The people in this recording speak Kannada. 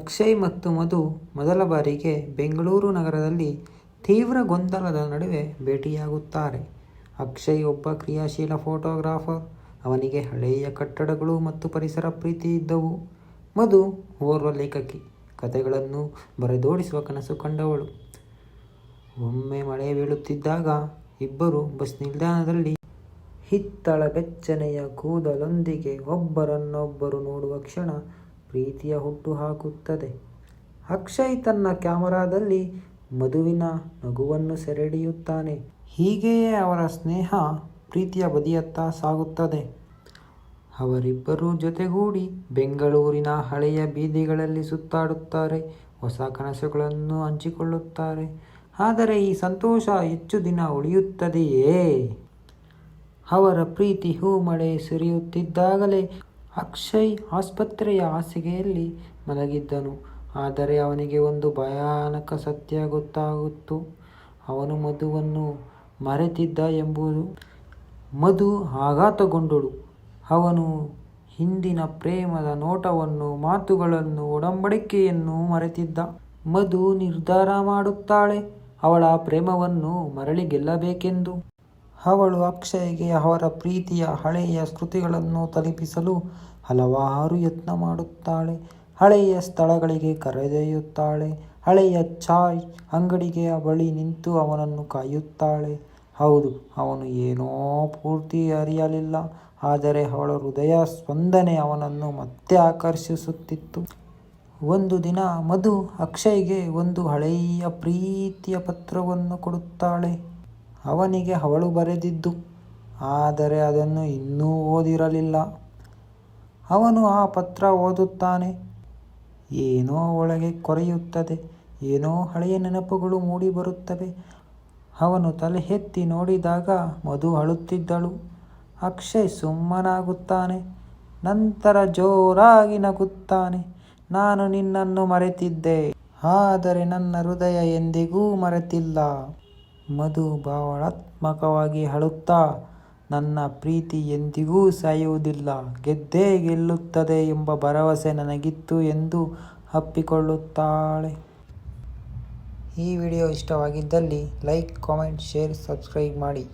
ಅಕ್ಷಯ್ ಮತ್ತು ಮಧು ಮೊದಲ ಬಾರಿಗೆ ಬೆಂಗಳೂರು ನಗರದಲ್ಲಿ ತೀವ್ರ ಗೊಂದಲದ ನಡುವೆ ಭೇಟಿಯಾಗುತ್ತಾರೆ. ಅಕ್ಷಯ್ ಒಬ್ಬ ಕ್ರಿಯಾಶೀಲ ಫೋಟೋಗ್ರಾಫರ್. ಅವನಿಗೆ ಹಳೆಯ ಕಟ್ಟಡಗಳು ಮತ್ತು ಪರಿಸರ ಪ್ರೀತಿ ಇದ್ದವು. ಮಧು ಓರ್ವ ಲೇಖಕಿ, ಕಥೆಗಳನ್ನು ಬರೆದೋಡಿಸುವ ಕನಸು ಕಂಡವಳು. ಒಮ್ಮೆ ಮಳೆ ಬೀಳುತ್ತಿದ್ದಾಗ ಇಬ್ಬರು ಬಸ್ ನಿಲ್ದಾಣದಲ್ಲಿ ಹಿತ್ತಲ ಬೆಚ್ಚನೆಯ ಕೂದಲೊಂದಿಗೆ ಒಬ್ಬರನ್ನೊಬ್ಬರು ನೋಡುವ ಕ್ಷಣ ಪ್ರೀತಿಯ ಹುಟ್ಟು ಹಾಕುತ್ತದೆ. ಅಕ್ಷಯ್ ತನ್ನ ಕ್ಯಾಮರಾದಲ್ಲಿ ಮಧುವಿನ ನಗುವನ್ನು ಸೆರೆಹಿಡಿಯುತ್ತಾನೆ. ಹೀಗೆಯೇ ಅವರ ಸ್ನೇಹ ಪ್ರೀತಿಯ ಬದಿಯತ್ತ ಸಾಗುತ್ತದೆ. ಅವರಿಬ್ಬರೂ ಜೊತೆಗೂಡಿ ಬೆಂಗಳೂರಿನ ಹಳೆಯ ಬೀದಿಗಳಲ್ಲಿ ಸುತ್ತಾಡುತ್ತಾರೆ, ಹೊಸ ಕನಸುಗಳನ್ನು ಹಂಚಿಕೊಳ್ಳುತ್ತಾರೆ. ಆದರೆ ಈ ಸಂತೋಷ ಹೆಚ್ಚು ದಿನ ಉಳಿಯುತ್ತದೆಯೇ? ಅವರ ಪ್ರೀತಿ ಹೂಮಳೆ ಸುರಿಯುತ್ತಿದ್ದಾಗಲೇ ಅಕ್ಷಯ್ ಆಸ್ಪತ್ರೆಯ ಹಾಸಿಗೆಯಲ್ಲಿ ಮಲಗಿದ್ದನು. ಆದರೆ ಅವನಿಗೆ ಒಂದು ಭಯಾನಕ ಸತ್ಯ ಗೊತ್ತಾಗಿತ್ತು. ಅವನು ಮಧುವನ್ನು ಮರೆತಿದ್ದ ಎಂಬುದು. ಮಧು ಆಘಾತಗೊಂಡಳು. ಅವನು ಹಿಂದಿನ ಪ್ರೇಮದ ನೋಟವನ್ನು, ಮಾತುಗಳನ್ನು, ಒಡಂಬಡಿಕೆಯನ್ನು ಮರೆತಿದ್ದ. ಮಧು ನಿರ್ಧಾರ ಮಾಡುತ್ತಾಳೆ, ಅವಳ ಪ್ರೇಮವನ್ನು ಮರಳಿ ಗೆಲ್ಲಬೇಕೆಂದು. ಅವಳು ಅಕ್ಷಯ್ಗೆ ಅವರ ಪ್ರೀತಿಯ ಹಳೆಯ ಸ್ಮೃತಿಗಳನ್ನು ತಲುಪಿಸಲು ಹಲವಾರು ಯತ್ನ ಮಾಡುತ್ತಾಳೆ. ಹಳೆಯ ಸ್ಥಳಗಳಿಗೆ ಕರೆದೊಯ್ಯುತ್ತಾಳೆ. ಹಳೆಯ ಚಾಯ್ ಅಂಗಡಿಗೆ ಬಳಿ ನಿಂತು ಅವನನ್ನು ಕಾಯುತ್ತಾಳೆ. ಹೌದು, ಅವನು ಏನೋ ಪೂರ್ತಿ ಅರಿಯಲಿಲ್ಲ, ಆದರೆ ಅವಳ ಹೃದಯ ಸ್ಪಂದನೆ ಅವನನ್ನು ಮತ್ತೆ ಆಕರ್ಷಿಸುತ್ತಿತ್ತು. ಒಂದು ದಿನ ಮಧು ಅಕ್ಷಯ್ಗೆ ಒಂದು ಹಳೆಯ ಪ್ರೀತಿಯ ಪತ್ರವನ್ನು ಕೊಡುತ್ತಾಳೆ. ಅವನಿಗೆ ಅವಳು ಬರೆದಿದ್ದು, ಆದರೆ ಅದನ್ನು ಇನ್ನೂ ಓದಿರಲಿಲ್ಲ. ಅವನು ಆ ಪತ್ರ ಓದುತ್ತಾನೆ. ಏನೋ ಒಳಗೆ ಕೊರೆಯುತ್ತದೆ. ಏನೋ ಹಳೆಯ ನೆನಪುಗಳು ಮೂಡಿ ಬರುತ್ತವೆ. ಅವನು ತಲೆ ಎತ್ತಿ ನೋಡಿದಾಗ ಮಧು ಅಳುತ್ತಿದ್ದಳು. ಅಕ್ಷಯ್ ಸುಮ್ಮನಾಗುತ್ತಾನೆ. ನಂತರ ಜೋರಾಗಿ ನಗುತ್ತಾನೆ. ನಾನು ನಿನ್ನನ್ನು ಮರೆತಿದ್ದೆ, ಆದರೆ ನನ್ನ ಹೃದಯ ಎಂದಿಗೂ ಮರೆತಿಲ್ಲ. ಮಧು ಭಾವನಾತ್ಮಕವಾಗಿ ಅಳುತ್ತಾ, ನನ್ನ ಪ್ರೀತಿ ಎಂದಿಗೂ ಸಾಯುವುದಿಲ್ಲ, ಗೆದ್ದೇ ಗೆಲ್ಲುತ್ತದೆ ಎಂಬ ಭರವಸೆ ನನಗಿತ್ತು ಎಂದು ಅಪ್ಪಿಕೊಳ್ಳುತ್ತಾಳೆ. ಈ ವಿಡಿಯೋ ಇಷ್ಟವಾಗಿದ್ದಲ್ಲಿ ಲೈಕ್, ಕಾಮೆಂಟ್, ಶೇರ್, ಸಬ್ಸ್ಕ್ರೈಬ್ ಮಾಡಿ.